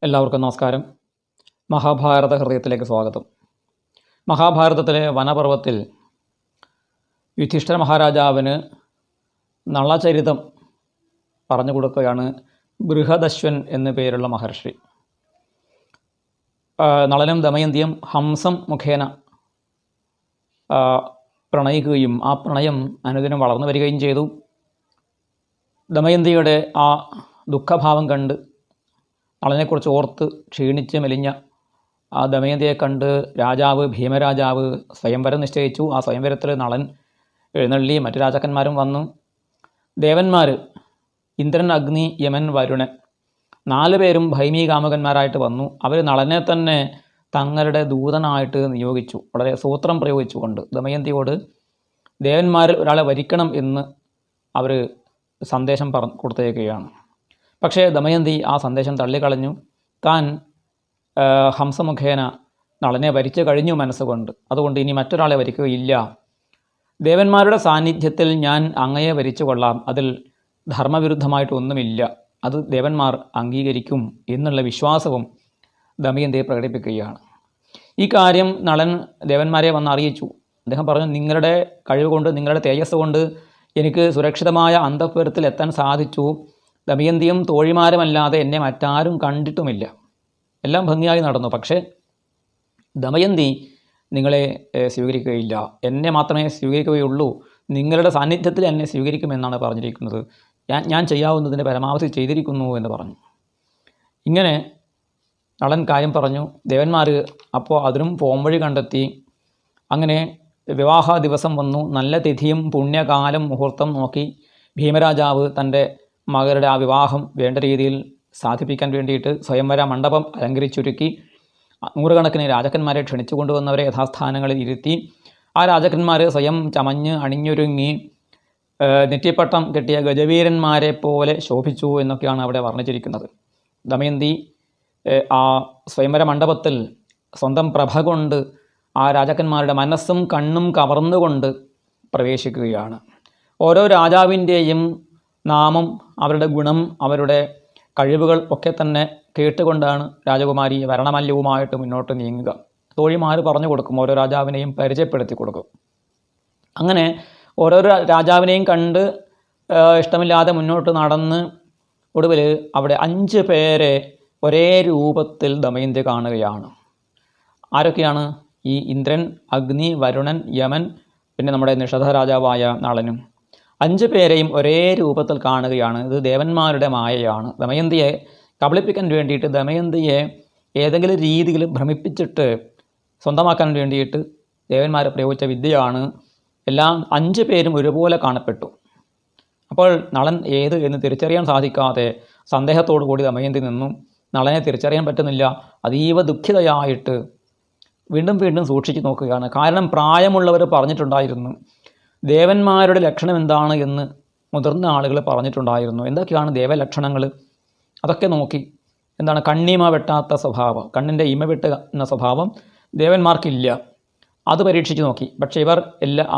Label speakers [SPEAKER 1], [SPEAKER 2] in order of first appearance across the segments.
[SPEAKER 1] എല്ലാവർക്കും നമസ്കാരം. മഹാഭാരത ഹൃദയത്തിലേക്ക് സ്വാഗതം. മഹാഭാരതത്തിലെ വനപർവ്വത്തിൽ യുധിഷ്ഠിര മഹാരാജാവിന് നളചരിതം പറഞ്ഞു കൊടുക്കുകയാണ് ബൃഹദശ്വൻ എന്നു പേരുള്ള മഹർഷി. നളനും ദമയന്തിയും ഹംസം മുഖേന പ്രണയിക്കുകയും ആ പ്രണയം അനുദിനം വളർന്നു വരികയും ചെയ്തു. ദമയന്തിയുടെ ആ ദുഃഖഭാവം കണ്ട് നളനെക്കുറിച്ച് ഓർത്ത് ക്ഷീണിച്ച് മെലിഞ്ഞ ആ ദമയന്തിയെ കണ്ട് ഭീമരാജാവ് സ്വയംവരം നിശ്ചയിച്ചു. ആ സ്വയംവരത്തിൽ നളൻ എഴുന്നള്ളി, മറ്റു രാജാക്കന്മാരും വന്നു. ദേവന്മാർ ഇന്ദ്രൻ, അഗ്നി, യമൻ, വരുണൻ 4 പേരും ഭൈമീകാമുകന്മാരായിട്ട് വന്നു. അവർ നളനെ തന്നെ തങ്ങളുടെ ദൂതനായിട്ട് നിയോഗിച്ചു. വളരെ സൂത്രം പ്രയോഗിച്ചുകൊണ്ട് ദമയന്തിയോട് ദേവന്മാരിൽ ഒരാളെ വരിക്കണം എന്ന് അവർ സന്ദേശം കൊടുത്തേക്കുകയാണ്. പക്ഷേ ദമയന്തി ആ സന്ദേശം തള്ളിക്കളഞ്ഞു. താൻ ഹംസമുഖേന നളനെ വരിച്ചു കഴിഞ്ഞു മനസ്സുകൊണ്ട്, അതുകൊണ്ട് ഇനി മറ്റൊരാളെ വരിക്കുകയില്ല. ദേവന്മാരുടെ സാന്നിധ്യത്തിൽ ഞാൻ അങ്ങയെ വരിച്ചു കൊള്ളാം, അതിൽ ധർമ്മവിരുദ്ധമായിട്ടൊന്നുമില്ല, അത് ദേവന്മാർ അംഗീകരിക്കും എന്നുള്ള വിശ്വാസവും ദമയന്തിയെ പ്രകടിപ്പിക്കുകയാണ്. ഈ കാര്യം നളൻ ദേവന്മാരെ വന്ന് അറിയിച്ചു. അദ്ദേഹം പറഞ്ഞു, നിങ്ങളുടെ കഴിവ് കൊണ്ട്, നിങ്ങളുടെ തേജസ് കൊണ്ട് എനിക്ക് സുരക്ഷിതമായ അന്തഃപുരത്തിൽ എത്താൻ സാധിച്ചു. ദമയന്തിയും തോഴിമാരുമല്ലാതെ എന്നെ മറ്റാരും കണ്ടിട്ടുമില്ല. എല്ലാം ഭംഗിയായി നടന്നു. പക്ഷേ ദമയന്തി നിങ്ങളെ സ്വീകരിക്കുകയില്ല, എന്നെ മാത്രമേ സ്വീകരിക്കുകയുള്ളൂ, നിങ്ങളുടെ സാന്നിധ്യത്തിൽ എന്നെ സ്വീകരിക്കുമെന്നാണ് പറഞ്ഞിരിക്കുന്നത്. ഞാൻ ചെയ്യാവുന്നതിന് പരമാവധി ചെയ്തിരിക്കുന്നു എന്ന് പറഞ്ഞു. ഇങ്ങനെ നളൻ കാര്യം പറഞ്ഞു. ദേവന്മാർ അപ്പോൾ അതിനും പോംവഴി കണ്ടെത്തി. അങ്ങനെ വിവാഹ ദിവസം വന്നു. നല്ല തിഥിയും പുണ്യകാലം മുഹൂർത്തം നോക്കി ഭീമരാജാവ് തൻ്റെ മകളുടെ ആ വിവാഹം വേണ്ട രീതിയിൽ സാധിപ്പിക്കാൻ വേണ്ടിയിട്ട് സ്വയംവര മണ്ഡപം അലങ്കരിച്ചൊരുക്കി. 100 കണക്കിന് രാജാക്കന്മാരെ ക്ഷണിച്ചു കൊണ്ടുവന്നവരെ യഥാസ്ഥാനങ്ങളിൽ ഇരുത്തി. ആ രാജാക്കന്മാർ സ്വയം ചമഞ്ഞ് അണിഞ്ഞൊരുങ്ങി നെറ്റിപ്പട്ടം കെട്ടിയ ഗജവീരന്മാരെ പോലെ ശോഭിച്ചു എന്നൊക്കെയാണ് അവിടെ വർണ്ണിച്ചിരിക്കുന്നത്. ദമയന്തി ആ സ്വയംവര മണ്ഡപത്തിൽ സ്വന്തം പ്രഭ കൊണ്ട് ആ രാജാക്കന്മാരുടെ മനസ്സും കണ്ണും കവർന്നുകൊണ്ട് പ്രവേശിക്കുകയാണ്. ഓരോ രാജാവിൻ്റെയും നാമം, അവരുടെ ഗുണം, അവരുടെ കഴിവുകൾ ഒക്കെ തന്നെ കേട്ടുകൊണ്ടാണ് രാജകുമാരി വരണമല്യവുമായിട്ട് മുന്നോട്ട് നീങ്ങുക. തോഴിമാർ പറഞ്ഞു കൊടുക്കും, ഓരോ രാജാവിനെയും പരിചയപ്പെടുത്തി കൊടുക്കും. അങ്ങനെ ഓരോരോ രാജാവിനെയും കണ്ട് ഇഷ്ടമില്ലാതെ മുന്നോട്ട് നടന്ന് ഒടുവിൽ അവിടെ 5 പേരെ ഒരേ രൂപത്തിൽ ദമയന്തി കാണുകയാണ്. ആരൊക്കെയാണ്? ഈ ഇന്ദ്രൻ, അഗ്നി, വരുണൻ, യമൻ, പിന്നെ നമ്മുടെ നിഷധ രാജാവായ നളനും. 5 പേരെയും ഒരേ രൂപത്തിൽ കാണുകയാണ്. ഇത് ദേവന്മാരുടെ മായയാണ്. ദമയന്തിയെ കബളിപ്പിക്കാൻ വേണ്ടിയിട്ട്, ദമയന്തിയെ ഏതെങ്കിലും രീതിയിൽ ഭ്രമിപ്പിച്ചിട്ട് സ്വന്തമാക്കാൻ വേണ്ടിയിട്ട് ദേവന്മാരെ പ്രയോഗിച്ച വിദ്യയാണ്. എല്ലാം 5 പേരും ഒരുപോലെ കാണപ്പെട്ടു. അപ്പോൾ നളൻ ഏത് എന്ന് തിരിച്ചറിയാൻ സാധിക്കാതെ സന്ദേഹത്തോടു കൂടി ദമയന്തി നിന്നു. നളനെ തിരിച്ചറിയാൻ പറ്റുന്നില്ല. അതീവ ദുഃഖിതയായിട്ട് വീണ്ടും വീണ്ടും സൂക്ഷിച്ച് നോക്കുകയാണ്. കാരണം പ്രായമുള്ളവർ പറഞ്ഞിട്ടുണ്ടായിരുന്നു, ദേവന്മാരുടെ ലക്ഷണം എന്താണ് എന്ന് മുതിർന്ന ആളുകൾ പറഞ്ഞിട്ടുണ്ടായിരുന്നു. എന്തൊക്കെയാണ് ദേവലക്ഷണങ്ങൾ? അതൊക്കെ നോക്കി. എന്താണ്? കണ്ണിമ വെട്ടാത്ത സ്വഭാവം, കണ്ണിൻ്റെ ഇമ വെട്ടുന്ന സ്വഭാവം ദേവന്മാർക്കില്ല. അത് പരീക്ഷിച്ച് നോക്കി. പക്ഷേ ഇവർ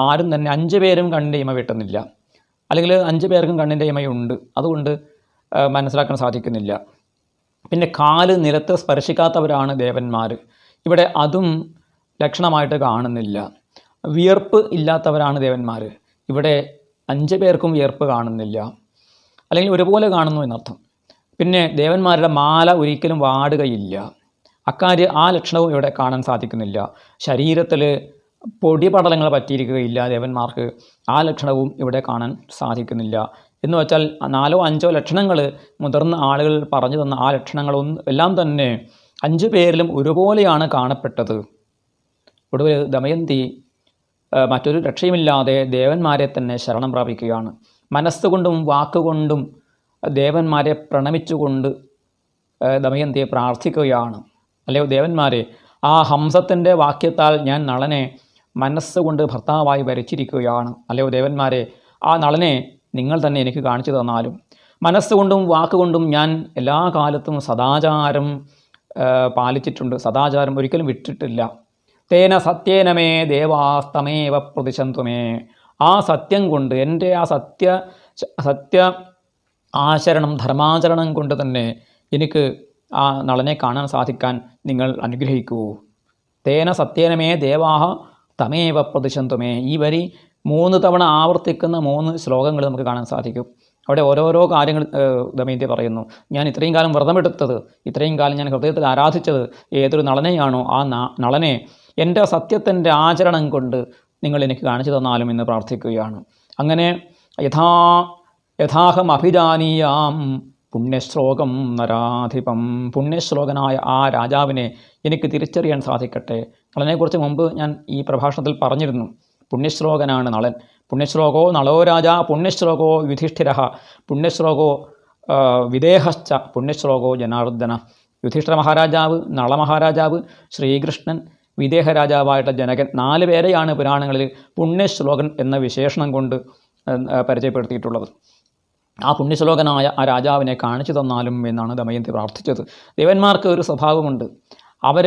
[SPEAKER 1] ആരും തന്നെ 5 പേരും കണ്ണിൻ്റെ ഇമ വെട്ടുന്നില്ല, അല്ലെങ്കിൽ 5 പേർക്കും കണ്ണിൻ്റെ ഇമയുണ്ട്. അതുകൊണ്ട് മനസ്സിലാക്കാൻ സാധിക്കുന്നില്ല. പിന്നെ കാല് നിലത്ത് സ്പർശിക്കാത്തവരാണ് ദേവന്മാർ. ഇവിടെ അതും ലക്ഷണമായിട്ട് കാണുന്നില്ല. വിയർപ്പ് ഇല്ലാത്തവരാണ് ദേവന്മാർ. ഇവിടെ 5 പേർക്കും വിയർപ്പ് കാണുന്നില്ല, അല്ലെങ്കിൽ ഒരുപോലെ കാണുന്നു എന്നർത്ഥം. പിന്നെ ദേവന്മാരുടെ മാല ഒരിക്കലും വാടുകയില്ല. ആ ലക്ഷണവും ഇവിടെ കാണാൻ സാധിക്കുന്നില്ല. ശരീരത്തിൽ പൊടിപടലങ്ങൾ പറ്റിയിരിക്കുകയില്ല ദേവന്മാർക്ക്. ആ ലക്ഷണവും ഇവിടെ കാണാൻ സാധിക്കുന്നില്ല. എന്ന് വെച്ചാൽ 4ഓ 5ഓ ലക്ഷണങ്ങൾ മുതിർന്ന ആളുകൾ പറഞ്ഞു തന്ന ആ ലക്ഷണങ്ങളൊന്നും എല്ലാം തന്നെ 5 പേരിലും ഒരുപോലെയാണ് കാണപ്പെട്ടത്. ഒടുവിൽ ദമയന്തി മറ്റൊരു രക്ഷയുമില്ലാതെ ദേവന്മാരെ തന്നെ ശരണം പ്രാപിക്കുകയാണ്. മനസ്സുകൊണ്ടും വാക്കുകൊണ്ടും ദേവന്മാരെ പ്രണമിച്ചുകൊണ്ട് ദമയന്തിയെ പ്രാർത്ഥിക്കുകയാണ്. അല്ലയോ ദേവന്മാരെ, ആ ഹംസത്തിൻ്റെ വാക്യത്താൽ ഞാൻ നളനെ മനസ്സുകൊണ്ട് ഭർത്താവായി വരച്ചിരിക്കുകയാണ്. അല്ലയോ ദേവന്മാരെ, ആ നളനെ നിങ്ങൾ തന്നെ എനിക്ക് കാണിച്ചു തന്നാലും. മനസ്സുകൊണ്ടും വാക്കുകൊണ്ടും ഞാൻ എല്ലാ കാലത്തും സദാചാരം പാലിച്ചിട്ടുണ്ട്, സദാചാരം ഒരിക്കലും വിട്ടിട്ടില്ല. തേന സത്യേനമേ ദേവാസ്തമേവ പ്രതിശന്തുമേ. ആ സത്യം കൊണ്ട്, എൻ്റെ ആ സത്യ ആചരണം, ധർമാചരണം കൊണ്ട് തന്നെ എനിക്ക് ആ നളനെ കാണാൻ സാധിക്കാൻ നിങ്ങൾ അനുഗ്രഹിക്കൂ. തേന സത്യേനമേ ദേവാഹ തമേവ പ്രതിശന്തുമേ. ഈ വരി 3 തവണ ആവർത്തിക്കുന്ന 3 ശ്ലോകങ്ങൾ നമുക്ക് കാണാൻ സാധിക്കും. അവിടെ ഓരോരോ കാര്യങ്ങൾ ദമയന്തി പറയുന്നു. ഞാൻ ഇത്രയും കാലം വ്രതമെടുത്തത്, ഇത്രയും കാലം ഞാൻ ഹൃദയത്തിൽ ആരാധിച്ചത് ഏതൊരു നളനെയാണോ ആ നളനെ എൻ്റെ സത്യത്തിൻ്റെ ആചരണം കൊണ്ട് നിങ്ങൾ എനിക്ക് കാണിച്ചു തന്നാലും എന്ന് പ്രാർത്ഥിക്കുകയാണ്. അങ്ങനെ യഥാഹം അഭിജാനീയാം പുണ്യശ്ലോകം നരാധിപം. പുണ്യശ്ലോകനായ ആ രാജാവിനെ എനിക്ക് തിരിച്ചറിയാൻ സാധിക്കട്ടെ. നളനെക്കുറിച്ച് മുമ്പ് ഞാൻ ഈ പ്രഭാഷണത്തിൽ പറഞ്ഞിരുന്നു. പുണ്യശ്ലോകനാണ് നളൻ. പുണ്യശ്ലോകോ നളോ രാജ, പുണ്യശ്ലോകോ യുധിഷ്ഠിര, പുണ്യശ്ലോകോ വിദേഹശ്ച, പുണ്യശ്ലോകോ ജനാർദ്ദന. യുധിഷ്ഠിര മഹാരാജാവ്, നളമഹാരാജാവ്, ശ്രീകൃഷ്ണൻ, വിദേഹ രാജാവായിട്ട് ജനകൻ, 4 പേരെയാണ് പുരാണങ്ങളിൽ പുണ്യശ്ലോകൻ എന്ന വിശേഷണം കൊണ്ട് പരിചയപ്പെടുത്തിയിട്ടുള്ളത്. ആ പുണ്യശ്ലോകനായ ആ രാജാവിനെ കാണിച്ചു തന്നാലും എന്നാണ് ദമയന്തി പ്രാർത്ഥിച്ചത്. ദേവന്മാർക്ക് ഒരു സ്വഭാവമുണ്ട്. അവർ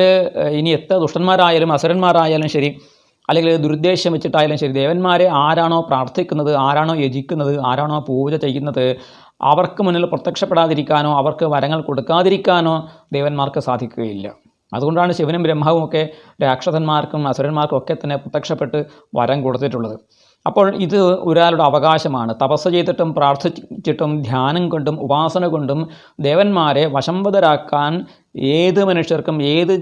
[SPEAKER 1] ഇനി എത്ര ദുഷ്ടന്മാരായാലും അസുരന്മാരായാലും ശരി, അല്ലെങ്കിൽ ദുരുദ്ദേശം വെച്ചിട്ടായാലും ശരി, ദേവന്മാരെ ആരാണോ പ്രാർത്ഥിക്കുന്നത്, ആരാണോ യജിക്കുന്നത്, ആരാണോ പൂജ ചെയ്യുന്നത്, അവർക്ക് മുന്നിൽ പ്രത്യക്ഷപ്പെടാതിരിക്കാനോ അവർക്ക് വരങ്ങൾ കൊടുക്കാതിരിക്കാനോ ദേവന്മാർക്ക് സാധിക്കുകയില്ല. അതുകൊണ്ടാണ് ശിവനും ബ്രഹ്മാവും ഒക്കെ രാക്ഷസന്മാർക്കും അസുരന്മാർക്കും ഒക്കെ തന്നെ പ്രത്യക്ഷപ്പെട്ട് വരം കൊടുത്തിട്ടുള്ളത്. അപ്പോൾ ഇത് ഒരാളുടെ അവകാശമാണ്. തപസ് ചെയ്തിട്ടും പ്രാർത്ഥിച്ചിട്ടും ധ്യാനം കൊണ്ടും ഉപാസന കൊണ്ടും ദേവന്മാരെ വശംവദരാക്കാൻ ഏത് മനുഷ്യർക്കും, ഏത്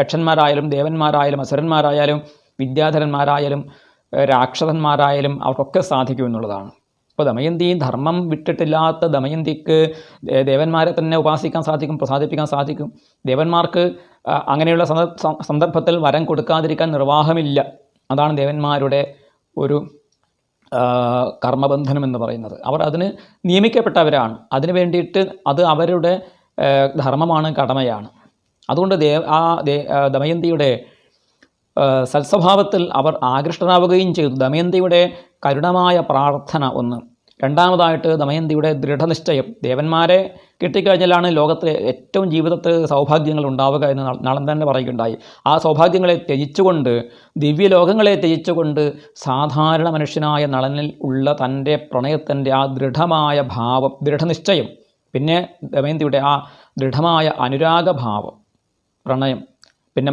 [SPEAKER 1] യക്ഷന്മാരായാലും ദേവന്മാരായാലും അസുരന്മാരായാലും വിദ്യാധരന്മാരായാലും രാക്ഷസന്മാരായാലും അവർക്കൊക്കെ സാധിക്കും എന്നുള്ളതാണ്. അപ്പോൾ ദമയന്തി ധർമ്മം വിട്ടിട്ടില്ലാത്ത ദമയന്തിക്ക് ദേവന്മാരെ തന്നെ ഉപാസിക്കാൻ സാധിക്കും, പ്രസാദിപ്പിക്കാൻ സാധിക്കും. ദേവന്മാർക്ക് അങ്ങനെയുള്ള സന്ദർഭത്തിൽ വരം കൊടുക്കാതിരിക്കാൻ നിർവാഹമില്ല. അതാണ് ദേവന്മാരുടെ ഒരു കർമ്മബന്ധനം എന്ന് പറയുന്നത്. അവർ അതിന് നിയമിക്കപ്പെട്ടവരാണ്. അതിനു വേണ്ടിയിട്ട് അത് അവരുടെ ധർമ്മമാണ്, കടമയാണ്. അതുകൊണ്ട് ദമയന്തിയുടെ സൽസ്വഭാവത്തിൽ അവർ ആകൃഷ്ടരാവുകയും ചെയ്തു. ദമയന്തിയുടെ കരുണമായ പ്രാർത്ഥന ഒന്ന്. രണ്ടാമതായിട്ട് ദമയന്തിയുടെ ദൃഢനിശ്ചയം. ദേവന്മാരെ കിട്ടിക്കഴിഞ്ഞാലാണ് ലോകത്തിലെ ഏറ്റവും ജീവിതത്തിൽ സൗഭാഗ്യങ്ങൾ ഉണ്ടാവുക എന്ന് നളൻ തന്നെ പറയുകയുണ്ടായി. ആ സൗഭാഗ്യങ്ങളെ ത്യജിച്ചുകൊണ്ട്, ദിവ്യലോകങ്ങളെ ത്യജിച്ചുകൊണ്ട് സാധാരണ മനുഷ്യനായ നളനിൽ ഉള്ള തൻ്റെ പ്രണയത്തിൻ്റെ ആ ദൃഢമായ ഭാവം, ദൃഢനിശ്ചയം, പിന്നെ ദമയന്തിയുടെ ആ ദൃഢമായ അനുരാഗഭാവം, പ്രണയം, പിന്നെ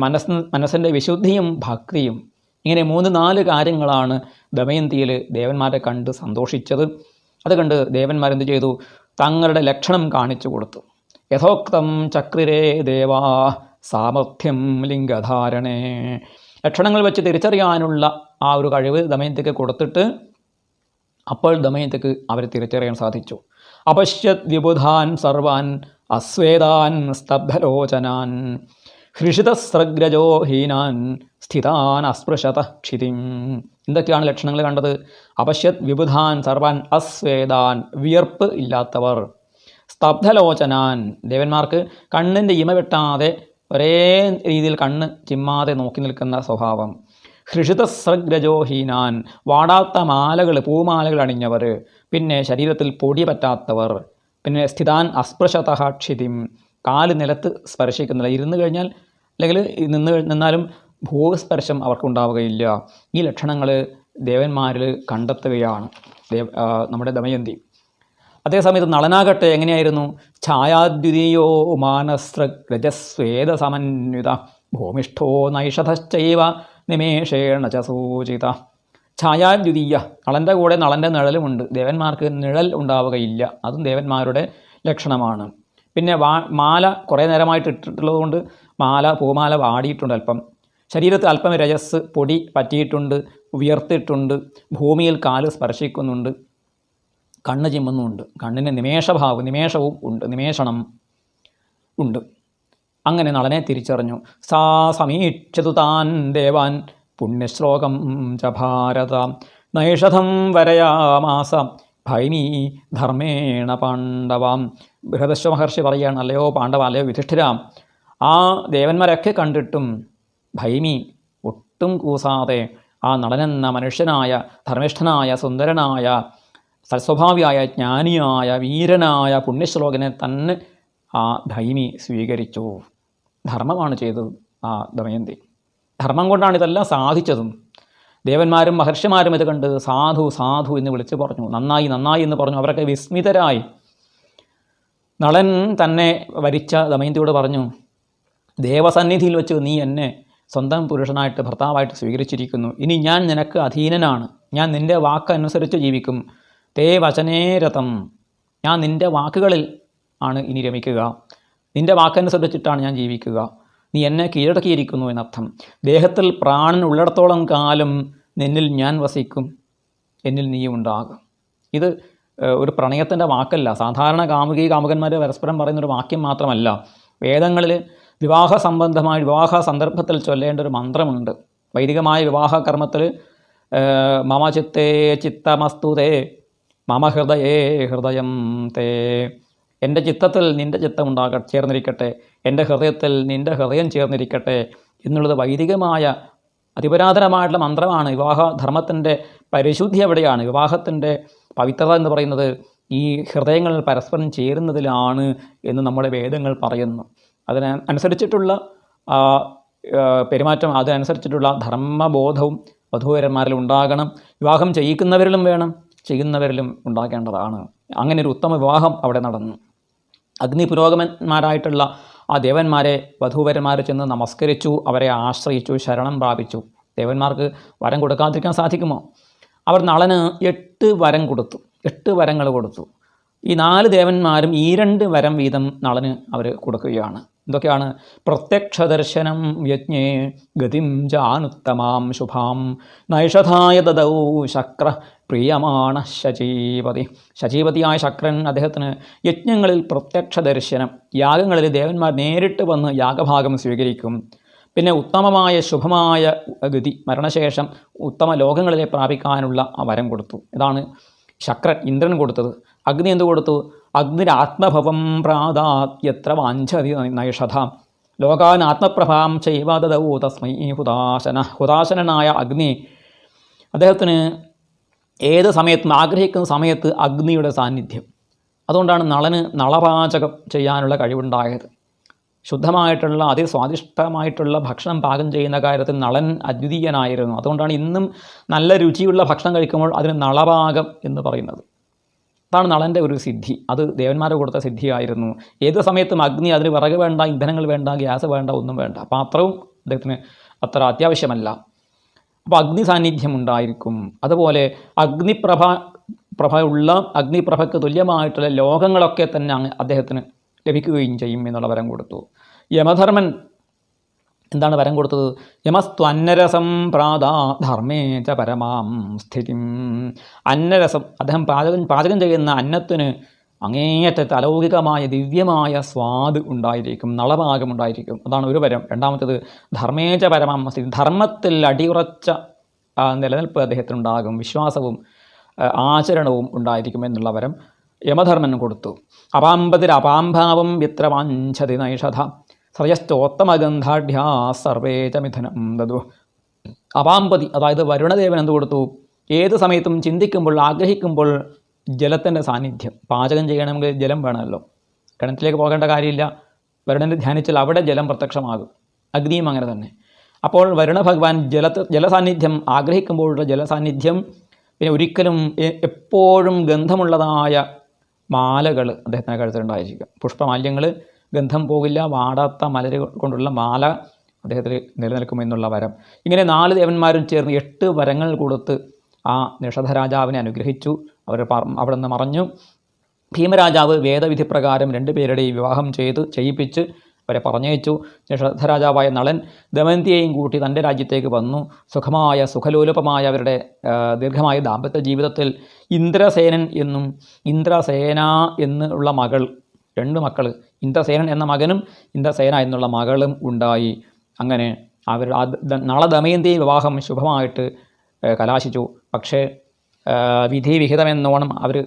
[SPEAKER 1] മനസ്സിൻ്റെ വിശുദ്ധിയും ഭക്തിയും, ഇങ്ങനെ 3-4 കാര്യങ്ങളാണ് ദമയന്തിയിൽ ദേവന്മാരെ കണ്ട് സന്തോഷിച്ചത്. അത് കണ്ട് ദേവന്മാരെന്ത് ചെയ്തു? തങ്ങളുടെ ലക്ഷണം കാണിച്ചു കൊടുത്തു. യഥോക്തം ചക്രിരേ ദേവാ സാമർഥ്യം ലിംഗധാരണേ. ലക്ഷണങ്ങൾ വെച്ച് തിരിച്ചറിയാനുള്ള ആ ഒരു കഴിവ് ദമയന്തിക്ക് കൊടുത്തിട്ട് അപ്പോൾ ദമയന്തിക്ക് അവരെ തിരിച്ചറിയാൻ സാധിച്ചു. അപശ്യത് വിബുധാൻ സർവാൻ അസ്വേദാൻ സ്തബ്ധലോചനാൻ ഹൃഷിതസ്രഗ്രജോ ഹീനാൻ സ്ഥിതാൻ അസ്പൃശത ക്ഷിതിം. എന്തൊക്കെയാണ് ലക്ഷണങ്ങൾ കണ്ടത്? അപശ്യത് വിബുധാൻ സർവാൻ അസ്വേദാൻ, വിയർപ്പ് ഇല്ലാത്തവർ. സ്തബ്ധലോചനാൻ, ദേവന്മാർക്ക് കണ്ണിൻ്റെ ഇമ വെട്ടാതെ ഒരേ രീതിയിൽ കണ്ണ് ചിമ്മാതെ നോക്കി നിൽക്കുന്ന സ്വഭാവം. ഹൃഷിതസ്രഗ്രജോ ഹീനാൻ, വാടാത്ത മാലകൾ, പൂമാലകൾ അണിഞ്ഞവർ. പിന്നെ ശരീരത്തിൽ പൊടി പറ്റാത്തവർ. പിന്നെ സ്ഥിതാൻ അസ്പൃശത ക്ഷിതിം, കാല് നിലത്ത് സ്പർശിക്കുന്നില്ല. ഇരുന്ന് കഴിഞ്ഞാൽ അല്ലെങ്കിൽ നിന്നാലും ഭൂസ്പർശം അവർക്കുണ്ടാവുകയില്ല. ഈ ലക്ഷണങ്ങൾ ദേവന്മാരിൽ കണ്ടെത്തുകയാണ് നമ്മുടെ ദമയന്തി. അതേസമയത്ത് നളനാകട്ടെ എങ്ങനെയായിരുന്നു? ഛായാദ്വിതീയോ മാനസ്രജസ്വേദ സമന്വിത ഭൂമിഷ്ഠോ നൈഷധശ്ചൈവ നിമേഷേണ ച സൂചിത. ഛായാദ്വിതീയ, നളൻ്റെ കൂടെ നളൻ്റെ നിഴലുമുണ്ട്. ദേവന്മാർക്ക് നിഴൽ ഉണ്ടാവുകയില്ല. അതും ദേവന്മാരുടെ ലക്ഷണമാണ്. പിന്നെ മാല കുറേ നേരമായിട്ട് ഇട്ടിട്ടുള്ളത് കൊണ്ട് പൂമാല വാടിയിട്ടുണ്ട്. അല്പം ശരീരത്തിൽ അല്പം രജസ്, പൊടി പറ്റിയിട്ടുണ്ട്, വിയർത്തിട്ടുണ്ട്, ഭൂമിയിൽ കാല് സ്പർശിക്കുന്നുണ്ട്, കണ്ണ് ചിമ്മുന്നുണ്ട്, കണ്ണിന് നിമേഷവും ഉണ്ട്, നിമേഷണം ഉണ്ട്. അങ്ങനെ നളനെ തിരിച്ചറിഞ്ഞു. സാ സമീക്ഷതു താൻ ദേവാൻ പുണ്യശ്ലോകം ച ഭാരത നൈഷധം വരയാമാസ ഭൈമീ ധർമ്മേണ പാണ്ഡവാം. ബൃഹദശ്വ മഹർഷി പറയുകയാണ്, അല്ലയോ പാണ്ഡവ, അല്ലയോ യുധിഷ്ഠിരാം, ആ ദേവന്മാരൊക്കെ കണ്ടിട്ടും ഭൈമി ഒട്ടും കൂസാതെ ആ നളനെന്ന മനുഷ്യനായ ധർമ്മിഷ്ഠനായ സുന്ദരനായ സൽസ്വഭാവിയായ ജ്ഞാനിയായ വീരനായ പുണ്യശ്ലോകനെ തന്നെ ആ ഭൈമി സ്വീകരിച്ചു. ധർമ്മമാണ് ചെയ്തത് ആ ദമയന്തി. ധർമ്മം കൊണ്ടാണ് ഇതെല്ലാം സാധിച്ചതും. ദേവന്മാരും മഹർഷിമാരും ഇത് കണ്ട് സാധു സാധു എന്ന് വിളിച്ചു പറഞ്ഞു, നന്നായി നന്നായി എന്ന് പറഞ്ഞു. അവരൊക്കെ വിസ്മിതരായി. നളൻ തന്നെ വരിച്ച ദമയന്തിയോട് പറഞ്ഞു, ദേവസന്നിധിയിൽ വെച്ച് നീ എന്നെ സ്വന്തം പുരുഷനായിട്ട് ഭർത്താവായിട്ട് സ്വീകരിച്ചിരിക്കുന്നു. ഇനി ഞാൻ നിനക്ക് അധീനനാണ്. ഞാൻ നിൻ്റെ വാക്കനുസരിച്ച് ജീവിക്കും. തേ വചനേരഥം, ഞാൻ നിൻ്റെ വാക്കുകളിൽ ആണ് ഇനി രമിക്കുക. നിൻ്റെ വാക്കനുസരിച്ചിട്ടാണ് ഞാൻ ജീവിക്കുക. നീ എന്നെ കീഴടക്കിയിരിക്കുന്നു എന്നർത്ഥം. ദേഹത്തിൽ പ്രാണൻ ഉള്ളിടത്തോളം കാലം നിന്നിൽ ഞാൻ വസിക്കും, എന്നിൽ നീ ഉണ്ടാകും. ഇത് ഒരു പ്രണയത്തിൻ്റെ വാക്കല്ല. സാധാരണ കാമുകി കാമുകന്മാർ പരസ്പരം പറയുന്നൊരു വാക്യം മാത്രമല്ല. വേദങ്ങളിൽ വിവാഹ സംബന്ധമായ വിവാഹ സന്ദർഭത്തിൽ ചൊല്ലേണ്ട ഒരു മന്ത്രമുണ്ട്. വൈദികമായ വിവാഹ കർമ്മത്തിൽ മമ ചിത്തേ ചിത്തമസ്തുതേ മമ ഹൃദയേ ഹൃദയം തേ, എൻ്റെ ചിത്തത്തിൽ നിൻ്റെ ചിത്തം ചേർന്നിരിക്കട്ടെ, എൻ്റെ ഹൃദയത്തിൽ നിൻ്റെ ഹൃദയം ചേർന്നിരിക്കട്ടെ എന്നുള്ളത് വൈദികമായ അതിപുരാതനമായിട്ടുള്ള മന്ത്രമാണ്. വിവാഹധർമ്മത്തിൻ്റെ പരിശുദ്ധി എവിടെയാണ്? വിവാഹത്തിൻ്റെ പവിത്രത എന്ന് പറയുന്നത് ഈ ഹൃദയങ്ങൾ പരസ്പരം ചേരുന്നതിലാണ് എന്ന് നമ്മുടെ വേദങ്ങൾ പറയുന്നു. അതിനനുസരിച്ചിട്ടുള്ള പെരുമാറ്റം, അതനുസരിച്ചിട്ടുള്ള ധർമ്മബോധവും വധൂവരന്മാരിൽ ഉണ്ടാകണം. വിവാഹം ചെയ്യിക്കുന്നവരിലും വേണം, ചെയ്യുന്നവരിലും ഉണ്ടാകേണ്ടതാണ്. അങ്ങനെ ഒരു ഉത്തമ വിവാഹം അവിടെ നടന്നു. അഗ്നി പുരോഗമന്മാരായിട്ടുള്ള ആ ദേവന്മാരെ വധൂവരന്മാർ ചെന്ന് നമസ്കരിച്ചു, അവരെ ആശ്രയിച്ചു, ശരണം പ്രാപിച്ചു. ദേവന്മാർക്ക് വരം കൊടുക്കാതിരിക്കാൻ സാധിക്കുമോ? അവർ നളന് 8 വരം കൊടുത്തു, 8 വരങ്ങൾ കൊടുത്തു. ഈ 4 ദേവന്മാരും ഈ 2 വരം വീതം നളന് അവർ കൊടുക്കുകയാണ്. എന്തൊക്കെയാണ്? പ്രത്യക്ഷദർശനം യജ്ഞേ ഗതിം ജാനുത്തമാം ശുഭാം നൈഷധായ ദദൗ ശക്ര പ്രിയമാണ ശചീപതി. ശചീപതിയായ ശക്രൻ അദ്ദേഹത്തിന് യജ്ഞങ്ങളിൽ പ്രത്യക്ഷ ദർശനം, യാഗങ്ങളിൽ ദേവന്മാർ നേരിട്ട് വന്ന് യാഗഭാഗം സ്വീകരിക്കും. പിന്നെ ഉത്തമമായ ശുഭമായ ഗതി, മരണശേഷം ഉത്തമ ലോകങ്ങളിലെ പ്രാപിക്കാനുള്ള ആ വരം കൊടുത്തു. ഇതാണ് ശക്രൻ ഇന്ദ്രൻ കൊടുത്തത്. അഗ്നി എന്ത് കൊടുത്തു? അഗ്നിരാത്മഭവം പ്രാദാത്യത്ര വാഞ്ചതി നൈഷധ ലോകാൻ ആത്മപ്രഭാം ചൈവദൗ തസ്മൈ ഹുതാശനായ അഗ്നി അദ്ദേഹത്തിന് ഏത് സമയത്തും ആഗ്രഹിക്കുന്ന സമയത്ത് അഗ്നിയുടെ സാന്നിധ്യം. അതുകൊണ്ടാണ് നളന് നളപാചകം ചെയ്യാനുള്ള കഴിവുണ്ടായത്. ശുദ്ധമായിട്ടുള്ള അതിസ്വാദിഷ്ടമായിട്ടുള്ള ഭക്ഷണം പാകം ചെയ്യുന്ന കാര്യത്തിൽ നളൻ അദ്വിതീയനായിരുന്നു. അതുകൊണ്ടാണ് ഇന്നും നല്ല രുചിയുള്ള ഭക്ഷണം കഴിക്കുമ്പോൾ അതിന് നളപാകം എന്ന് പറയുന്നത്. അതാണ് നളൻ്റെ ഒരു സിദ്ധി. അത് ദേവന്മാർ കൊടുത്ത സിദ്ധിയായിരുന്നു. ഏത് സമയത്തും അഗ്നി, അതിന് വിറക് വേണ്ട, ഇന്ധനങ്ങൾ വേണ്ട, ഗ്യാസ് വേണ്ട, ഒന്നും വേണ്ട. പാത്രവും അദ്ദേഹത്തിന് അത്ര അത്യാവശ്യമല്ല. അപ്പോൾ അഗ്നി സാന്നിധ്യം ഉണ്ടായിരിക്കും. അതുപോലെ പ്രഭയുള്ള അഗ്നിപ്രഭയ്ക്ക് തുല്യമായിട്ടുള്ള ലോകങ്ങളൊക്കെ തന്നെ അദ്ദേഹത്തിന് ലഭിക്കുകയും ചെയ്യും എന്നുള്ള വരം കൊടുത്തു. യമധർമ്മൻ എന്താണ് വരം കൊടുത്തത്? യമസ്ത്വന്നരസം പ്രാദാ ധർമ്മേ ച പരമാം സ്ഥിതിം. അന്നരസം, അദ്ദേഹം പാചകം ചെയ്യുന്ന അന്നത്തിന് അങ്ങേയറ്റത്തെ അലൗകികമായ ദിവ്യമായ സ്വാദ് ഉണ്ടായിരിക്കും, നളഭാഗം ഉണ്ടായിരിക്കും. അതാണ് ഒരു വരം. രണ്ടാമത്തേത് ധർമ്മേച പരമാം സ്ഥിതി, ധർമ്മത്തിൽ അടിയുറച്ച നിലനിൽപ്പ് അദ്ദേഹത്തിനുണ്ടാകും, വിശ്വാസവും ആചരണവും ഉണ്ടായിരിക്കും എന്നുള്ള വരം യമധർമ്മൻ കൊടുത്തു. അപാമ്പതിരപാംഭാവം വിത്ര വാഞ്ചതി നൈഷധ ശ്രയശ്ചോത്തമഗന്ധാഢ്യാ സർവേ ച മിഥുനം ദദു. അപാമ്പതി, അതായത് വരുണദേവൻ എന്ത് കൊടുത്തു? ഏത് സമയത്തും ചിന്തിക്കുമ്പോൾ, ആഗ്രഹിക്കുമ്പോൾ ജലത്തിൻ്റെ സാന്നിധ്യം. പാചകം ചെയ്യണമെങ്കിൽ ജലം വേണമല്ലോ. കിണറ്റിലേക്ക് പോകേണ്ട കാര്യമില്ല. വരുണനെ ധ്യാനിച്ചാൽ അവിടെ ജലം പ്രത്യക്ഷമാകും. അഗ്നിയും അങ്ങനെ തന്നെ. അപ്പോൾ വരുണ ഭഗവാൻ ജലസാന്നിധ്യം ആഗ്രഹിക്കുമ്പോഴുള്ള ജലസാന്നിധ്യം. പിന്നെ ഒരിക്കലും എപ്പോഴും ഗന്ധമുള്ളതായ മാലകൾ അദ്ദേഹത്തിൻ്റെ കഴുത്തിലുണ്ടായിരിക്കും. പുഷ്പമാല്യങ്ങൾ, ഗന്ധം പോകില്ല, വാടാത്ത മലര് കൊണ്ടുള്ള മാല അദ്ദേഹത്തിൽ നിലനിൽക്കുമെന്നുള്ള വരം. ഇങ്ങനെ 4 ദേവന്മാരും ചേർന്ന് 8 വരങ്ങൾ കൊടുത്ത് ആ നിഷധരാജാവിനെ അനുഗ്രഹിച്ചു. അവിടെ നിന്ന് മറഞ്ഞു. ഭീമരാജാവ് വേദവിധിപ്രകാരം 2 പേരുടെയും വിവാഹം ചെയ്യിപ്പിച്ച് അവരെ പറഞ്ഞയച്ചു. നിഷധരാജാവായ നളൻ ദമയന്തിയെയും കൂട്ടി തൻ്റെ രാജ്യത്തേക്ക് വന്നു. സുഖലോലുപമായ അവരുടെ ദീർഘമായ ദാമ്പത്യ ജീവിതത്തിൽ ഇന്ദ്രസേനൻ എന്നും ഇന്ദ്രസേന എന്നുള്ള മകൾ, 2 മക്കൾ, ഇന്ദ്രസേനൻ എന്ന മകനും ഇന്ദ്രസേന എന്നുള്ള മകളും ഉണ്ടായി. അങ്ങനെ അവർ നളദമയന്തി വിവാഹം ശുഭമായിട്ട് കലാശിച്ചു. പക്ഷേ വിധിവിഹിതമെന്നോണം അവർ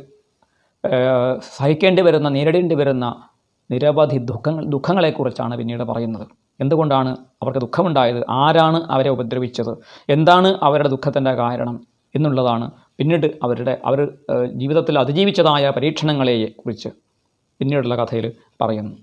[SPEAKER 1] സഹിക്കേണ്ടി വരുന്ന, നേരിടേണ്ടി വരുന്ന നിരവധി ദുഃഖങ്ങളെക്കുറിച്ചാണ് പിന്നീട് പറയുന്നത്. എന്തുകൊണ്ടാണ് അവർക്ക് ദുഃഖമുണ്ടായത്? ആരാണ് അവരെ ഉപദ്രവിച്ചത്? എന്താണ് അവരുടെ ദുഃഖത്തിൻ്റെ കാരണം എന്നുള്ളതാണ് പിന്നീട് അവർ ജീവിതത്തിൽ അതിജീവിച്ചതായ പരീക്ഷണങ്ങളെ കുറിച്ച് പിന്നീടുള്ള കഥയിൽ പറയുന്നു.